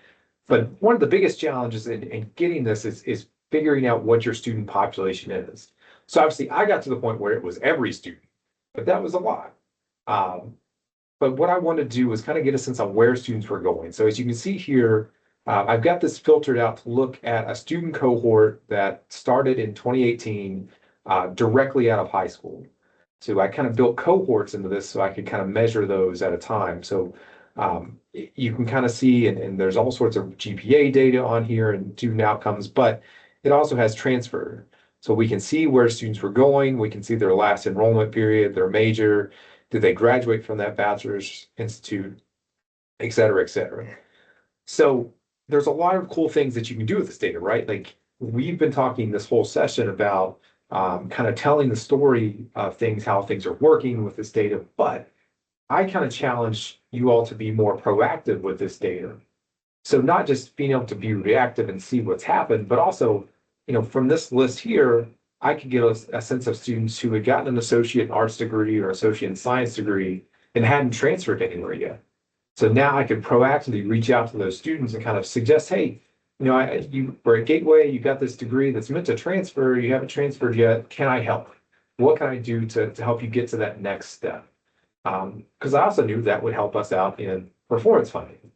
But one of the biggest challenges in getting this is figuring out what your student population is. So obviously I got to the point where it was every student, but that was a lot. But what I wanted to do was kind of get a sense of where students were going. So as you can see here, I've got this filtered out to look at a student cohort that started in 2018 directly out of high school. So I kind of built cohorts into this so I could kind of measure those at a time. So You can kind of see, and there's all sorts of GPA data on here and student outcomes, but it also has transfer. So we can see where students were going. We can see their last enrollment period, their major, did they graduate from that bachelor's institute, et cetera, et cetera. So there's a lot of cool things that you can do with this data, right? Like we've been talking this whole session about kind of telling the story of things, how things are working with this data, but I kind of challenge you all to be more proactive with this data. So not just being able to be reactive and see what's happened, but also, from this list here, I could get a sense of students who had gotten an associate in arts degree or associate in science degree and hadn't transferred anywhere yet. So now I could proactively reach out to those students and kind of suggest, hey, you were at Gateway, you got this degree that's meant to transfer, you haven't transferred yet. Can I help? What can I do to help you get to that next step? Because I also knew that would help us out in performance funding.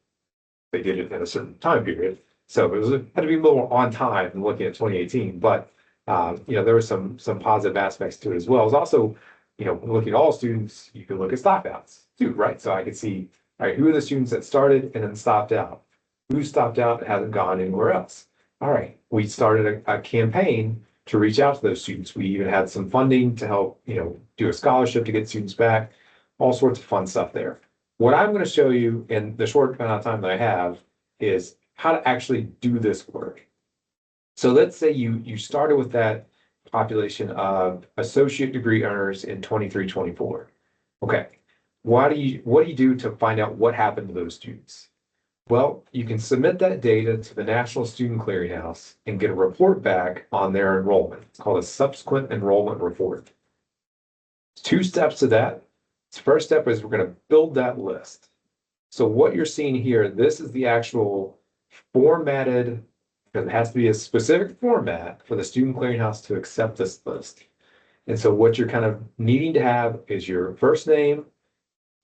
They did it in a certain time period. So it had to be more on time than looking at 2018, but there were some positive aspects to it as well. It was also, looking at all students, you can look at stopouts too, right? So I could see, all right, who are the students that started and then stopped out? Who stopped out and hasn't gone anywhere else? All right, we started a campaign to reach out to those students. We even had some funding to help, do a scholarship to get students back, all sorts of fun stuff there. What I'm going to show you in the short amount of time that I have is how to actually do this work. So let's say you started with that population of associate degree earners in 23-24. Okay, what do you do to find out what happened to those students? Well, you can submit that data to the National Student Clearinghouse and get a report back on their enrollment. It's called a subsequent enrollment report. There's 2 steps to that. The first step is we're going to build that list. So what you're seeing here, this is the actual formatted, because it has to be a specific format for the Student Clearinghouse to accept this list. And so what you're kind of needing to have is your first name,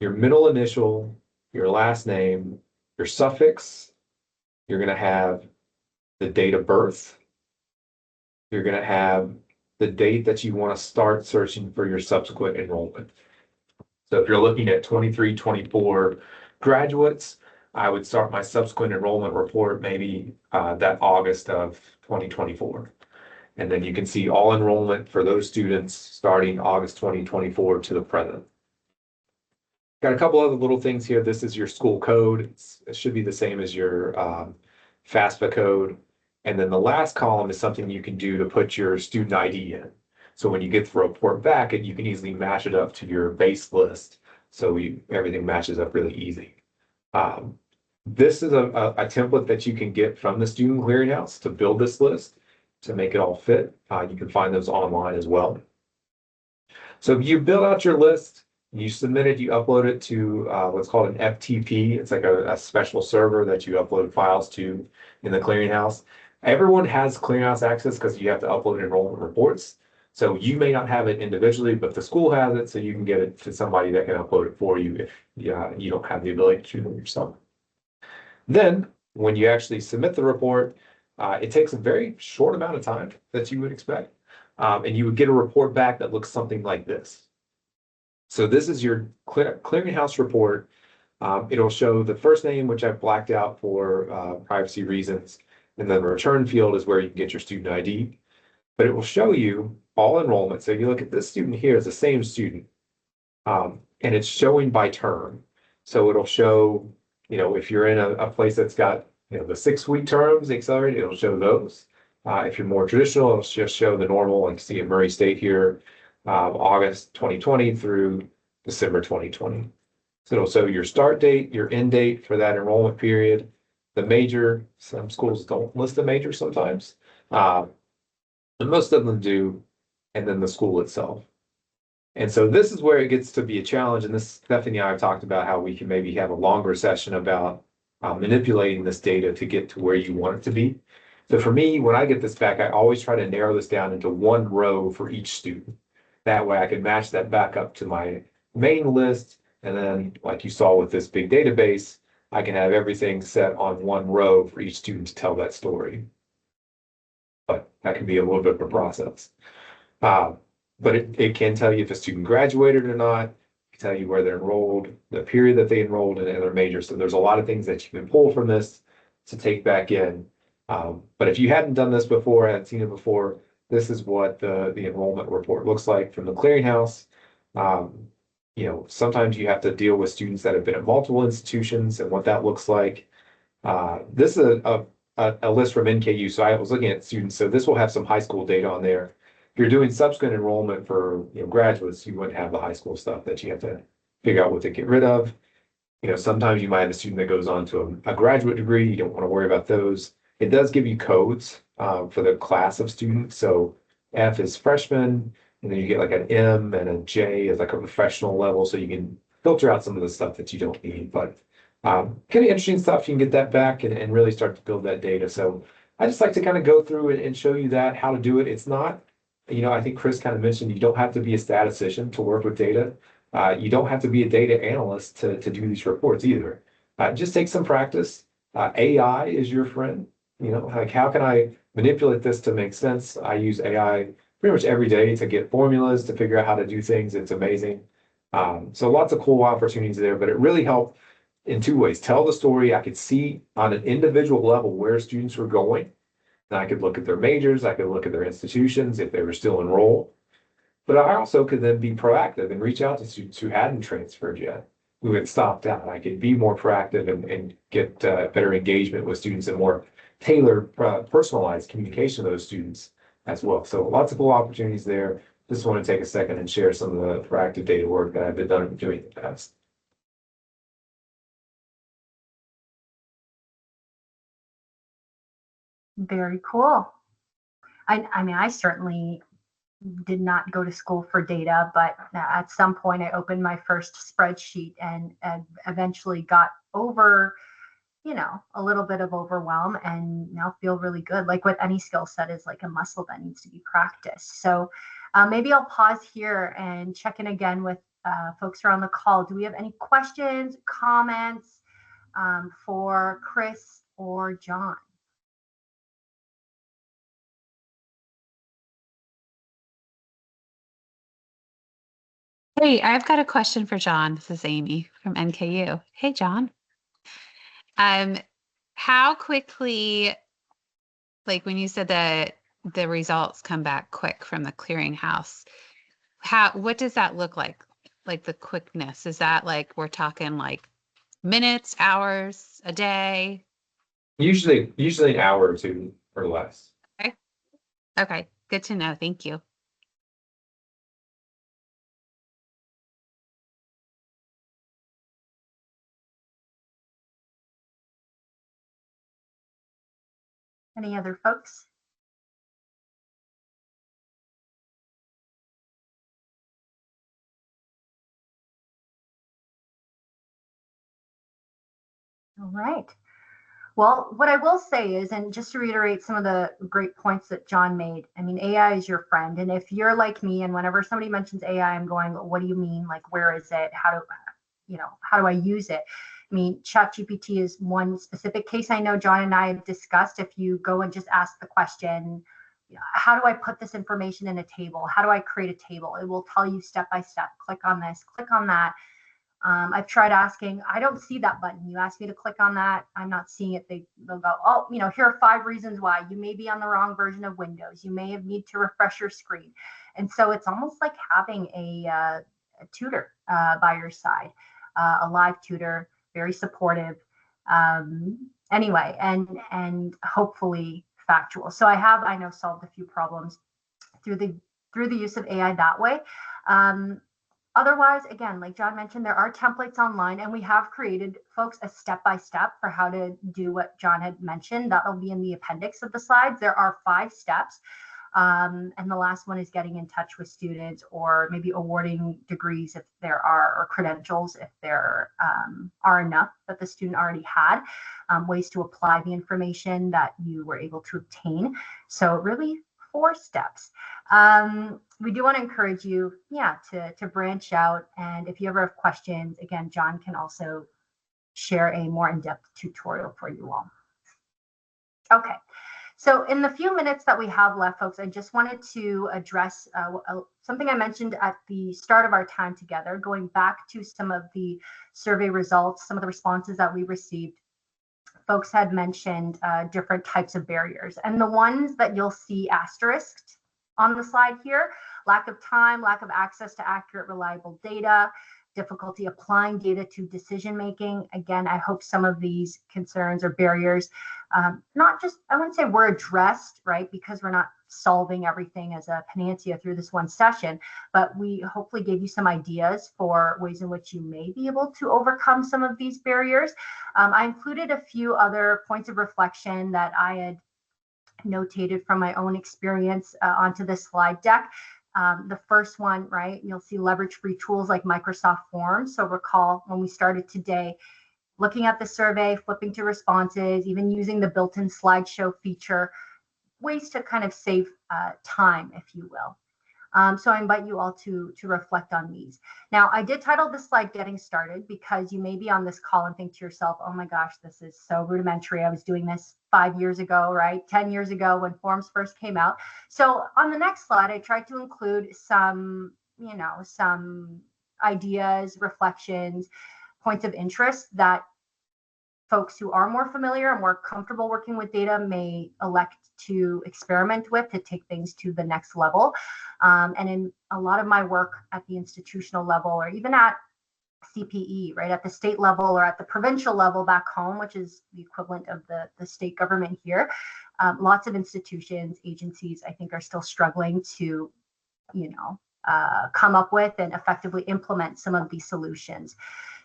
your middle initial, your last name, your suffix. You're going to have the date of birth. You're going to have the date that you want to start searching for your subsequent enrollment. So if you're looking at 23-24 graduates, I would start my subsequent enrollment report maybe that August of 2024. And then you can see all enrollment for those students starting August 2024 to the present. Got a couple other little things here. This is your school code. It should be the same as your FAFSA code. And then the last column is something you can do to put your student ID in. So when you get the report back, you can easily match it up to your base list. So everything matches up really easy. This is a template that you can get from the Student Clearinghouse to build this list, to make it all fit. You can find those online as well. So if you build out your list, you submit it, you upload it to what's called an FTP. It's like a special server that you upload files to in the Clearinghouse. Everyone has Clearinghouse access because you have to upload enrollment reports. So you may not have it individually, but the school has it, so you can get it to somebody that can upload it for you if you don't have the ability to do it yourself. Then, when you actually submit the report, it takes a very short amount of time that you would expect, and you would get a report back that looks something like this. So this is your Clearinghouse report. It'll show the first name, which I've blacked out for privacy reasons, and then the return field is where you can get your student ID. But it will show you all enrollment. So if you look at this student here, it's the same student, and it's showing by term. So it'll show, if you're in a place that's got, the 6-week terms, accelerated, it'll show those. If you're more traditional, it'll just show the normal, like you see in Murray State here, August 2020 through December 2020. So it'll show your start date, your end date for that enrollment period, the major. Some schools don't list the major sometimes, and most of them do, and then the school itself. And so this is where it gets to be a challenge. And this, Stephanie and I have talked about how we can maybe have a longer session about manipulating this data to get to where you want it to be. So for me, when I get this back, I always try to narrow this down into one row for each student. That way I can match that back up to my main list. And then, like you saw with this big database, I can have everything set on one row for each student to tell that story. But that can be a little bit of a process. But it can tell you if a student graduated or not, tell you where they're enrolled, the period that they enrolled, and their major. So there's a lot of things that you can pull from this to take back in. But if you hadn't done this before, hadn't seen it before, this is what the enrollment report looks like from the clearinghouse. You know, sometimes you have to deal with students that have been at multiple institutions and what that looks like. This is a list from NKU. So I was looking at students. So this will have some high school data on there. If you're doing subsequent enrollment for graduates, you wouldn't have the high school stuff that you have to figure out what to get rid of. You know, sometimes you might have a student that goes on to a graduate degree. You don't want to worry about those. It does give you codes for the class of students. So F is freshman, and then you get like an M and a J as like a professional level. So you can filter out some of the stuff that you don't need. But kind of interesting stuff. You can get that back and really start to build that data. So I just like to kind of go through and show you that, how to do it. It's not, I think Chris kind of mentioned you don't have to be a statistician to work with data. You don't have to be a data analyst to do these reports either. Just take some practice. AI is your friend. Like how can I manipulate this to make sense? I use AI pretty much every day to get formulas, to figure out how to do things. It's amazing. So lots of cool opportunities there, but it really helped in two ways. Tell the story. I could see on an individual level where students were going. And I could look at their majors. I could look at their institutions if they were still enrolled. But I also could then be proactive and reach out to students who hadn't transferred yet, who had stopped out. I could be more proactive and get better engagement with students and more tailored, personalized communication to those students as well. So lots of cool opportunities there. Just want to take a second and share some of the proactive data work that I've been doing in the past. Very cool. I mean, I certainly did not go to school for data, but at some point I opened my first spreadsheet and eventually got over, a little bit of overwhelm and now feel really good. Like with any skill set is like a muscle that needs to be practiced. So maybe I'll pause here and check in again with folks who are on the call. Do we have any questions, comments for Chris or John? Hey, I've got a question for John. This is Amy from NKU. Hey, John. How quickly, like when you said that the results come back quick from the clearinghouse, what does that look like? Like the quickness, is that like we're talking like minutes, hours, a day? Usually an hour or two or less. Okay, good to know. Thank you. Any other folks? All right. Well, what I will say is, and just to reiterate some of the great points that John made, I mean, AI is your friend. And if you're like me, and whenever somebody mentions AI, I'm going, what do you mean? Like, where is it? How do I use it? I mean, ChatGPT is one specific case I know John and I have discussed. If you go and just ask the question, how do I put this information in a table? How do I create a table? It will tell you step by step, click on this, click on that. I've tried asking, I don't see that button. You ask me to click on that, I'm not seeing it. They'll go, oh, here are 5 reasons why. You may be on the wrong version of Windows. You may need to refresh your screen. And so it's almost like having a tutor by your side, a live tutor, very supportive. Anyway, and hopefully factual. So I know solved a few problems through the use of AI that way. Otherwise, again, like John mentioned, there are templates online, and we have created, folks, a step-by-step for how to do what John had mentioned. That'll be in the appendix of the slides. There are 5 steps. And the last one is getting in touch with students, or maybe awarding degrees if there are, or credentials if there are enough that the student already had, ways to apply the information that you were able to obtain. So really 4 steps. We do want to encourage you, to branch out. And if you ever have questions, again, John can also share a more in-depth tutorial for you all. Okay, So in the few minutes that we have left, folks, I just wanted to address something I mentioned at the start of our time together, going back to some of the survey results, some of the responses that we received. Folks had mentioned different types of barriers, and the ones that you'll see asterisked on the slide here: lack of time, lack of access to accurate, reliable data, difficulty applying data to decision making. Again, I hope some of these concerns or barriers, not just, I wouldn't say we're addressed, right, because we're not solving everything as a panacea through this one session, but we hopefully gave you some ideas for ways in which you may be able to overcome some of these barriers. I included a few other points of reflection that I had notated from my own experience onto this slide deck. The first one, right, you'll see leverage free tools like Microsoft Forms. So recall when we started today, looking at the survey, flipping to responses, even using the built-in slideshow feature, ways to kind of save time, if you will. So I invite you all to reflect on these. Now, I did title this slide Getting Started because you may be on this call and think to yourself, oh my gosh, this is so rudimentary. I was doing this 5 years ago, right? 10 years ago when forms first came out. So on the next slide, I tried to include some, some ideas, reflections, points of interest that folks who are more familiar and more comfortable working with data may elect to experiment with to take things to the next level. And in a lot of my work at the institutional level, or even at CPE, right, at the state level or at the provincial level back home, which is the equivalent of the state government here, lots of institutions, agencies, I think, are still struggling to, come up with and effectively implement some of these solutions.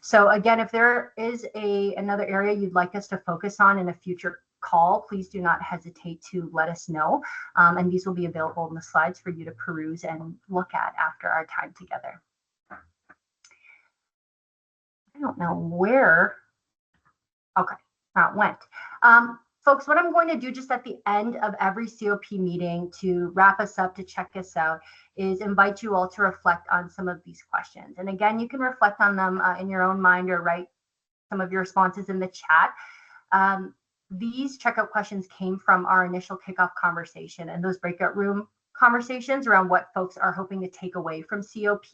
So again, if there is another area you'd like us to focus on in a future call, please do not hesitate to let us know. And these will be available in the slides for you to peruse and look at after our time together. I don't know where. Okay, that went. Folks, what I'm going to do just at the end of every COP meeting to wrap us up, to check us out, is invite you all to reflect on some of these questions. And again, you can reflect on them in your own mind or write some of your responses in the chat. These checkout questions came from our initial kickoff conversation and those breakout room conversations around what folks are hoping to take away from COP,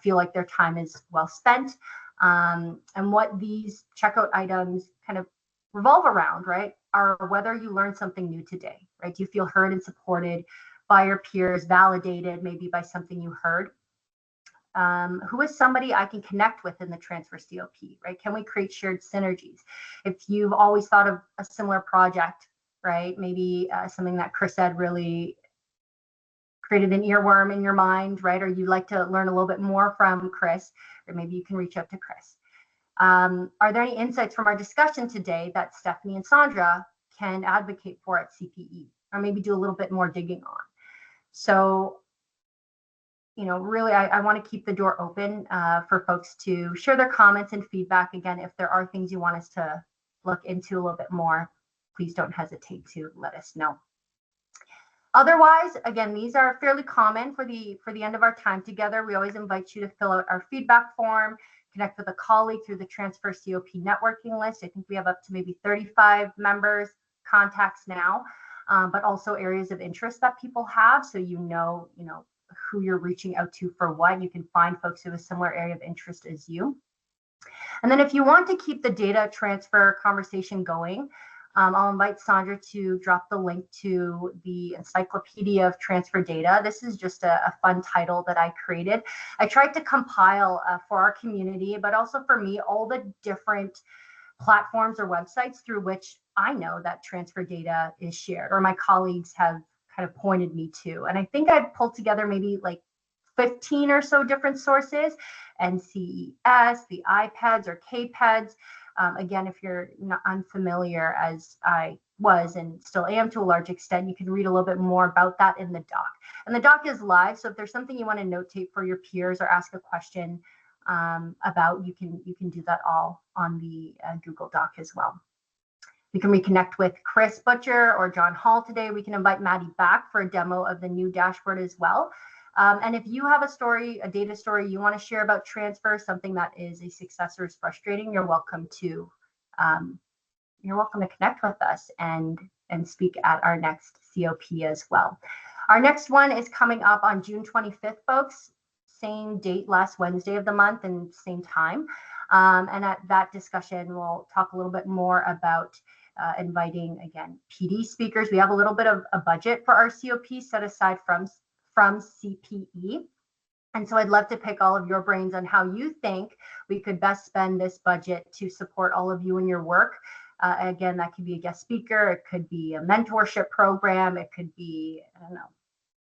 feel like their time is well spent, and what these checkout items kind of revolve around, right, are whether you learned something new today, right? Do you feel heard and supported by your peers, validated maybe by something you heard? Who is somebody I can connect with in the transfer COP, right? Can we create shared synergies? If you've always thought of a similar project, right, maybe something that Chris said really created an earworm in your mind, right, or you'd like to learn a little bit more from Chris, or maybe you can reach out to Chris. Are there any insights from our discussion today that Stephanie and Sandra can advocate for at CPE, or maybe do a little bit more digging on? So, really, I want to keep the door open for folks to share their comments and feedback. Again, if there are things you want us to look into a little bit more, please don't hesitate to let us know. Otherwise, again, these are fairly common for the end of our time together. We always invite you to fill out our feedback form, connect with a colleague through the Transfer COP networking list. I think we have up to maybe 35 members, contacts now, but also areas of interest that people have. So you know who you're reaching out to for what. You can find folks who have a similar area of interest as you. And then if you want to keep the data transfer conversation going, I'll invite Sandra to drop the link to the Encyclopedia of Transfer Data. This is just a fun title that I created. I tried to compile for our community, but also for me, all the different platforms or websites through which I know that transfer data is shared, or my colleagues have kind of pointed me to. And I think I've pulled together maybe like 15 or so different sources, NCES, the iPads or KPEDs. Again, if you're not unfamiliar, as I was and still am to a large extent, you can read a little bit more about that in the doc. And the doc is live, so if there's something you want to notate for your peers or ask a question about, you can do that all on the Google Doc as well. We can reconnect with Chris Butcher or John Hall today. We can invite Maddie back for a demo of the new dashboard as well. And if you have a story, a data story you want to share about transfer, something that is a success or is frustrating, you're welcome to connect with us and and speak at our next COP as well. Our next one is coming up on June 25th, folks. Same date, last Wednesday of the month, and same time. And at that discussion, we'll talk a little bit more about inviting, again, PD speakers. We have a little bit of a budget for our COP set aside from CPE. And so I'd love to pick all of your brains on how you think we could best spend this budget to support all of you in your work. Again, that could be a guest speaker. It could be a mentorship program. It could be, I don't know,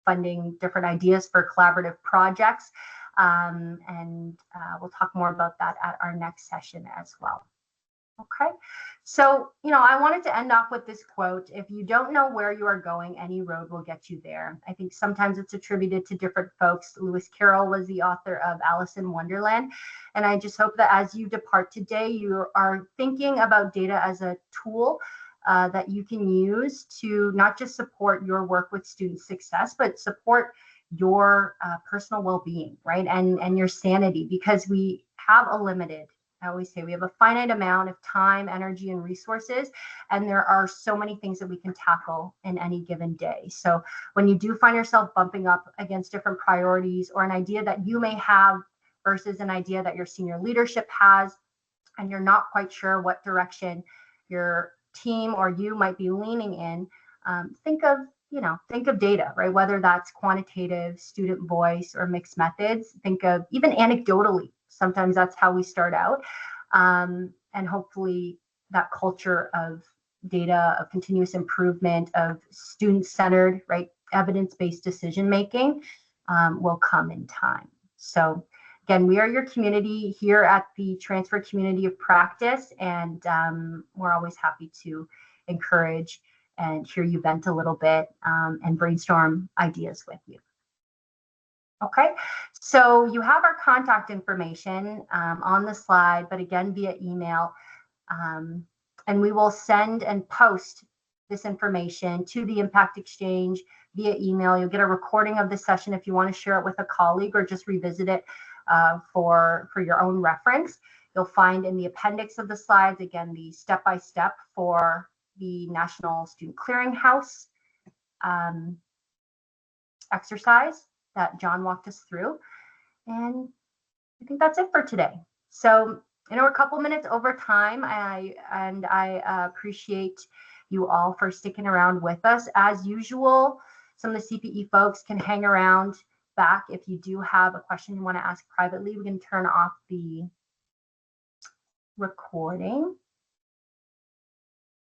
funding different ideas for collaborative projects. And we'll talk more about that at our next session as well. Okay, so, I wanted to end off with this quote: if you don't know where you are going, any road will get you there. I think sometimes it's attributed to different folks. Lewis Carroll was the author of Alice in Wonderland. And I just hope that as you depart today, you are thinking about data as a tool that you can use to not just support your work with student success, but support your personal well-being, right? And your sanity, because we have a limited, I always say, we have a finite amount of time, energy, and resources, and there are so many things that we can tackle in any given day. So when you do find yourself bumping up against different priorities, or an idea that you may have versus an idea that your senior leadership has, and you're not quite sure what direction your team or you might be leaning in, think of data, right? Whether that's quantitative, student voice, or mixed methods. Think of even anecdotally. Sometimes that's how we start out. And hopefully that culture of data, of continuous improvement, of student-centered, right, evidence-based decision-making will come in time. So again, we are your community here at the Transfer Community of Practice, and we're always happy to encourage and hear you vent a little bit and brainstorm ideas with you. Okay, so you have our contact information on the slide, but again, via email. And we will send and post this information to the Impact Exchange via email. You'll get a recording of the session if you want to share it with a colleague or just revisit it for your own reference. You'll find in the appendix of the slides, again, the step-by-step for the National Student Clearinghouse exercise that John walked us through. And I think that's it for today. So, we're a couple minutes over time. I appreciate you all for sticking around with us. As usual, some of the CPE folks can hang around back. If you do have a question you want to ask privately, we can turn off the recording.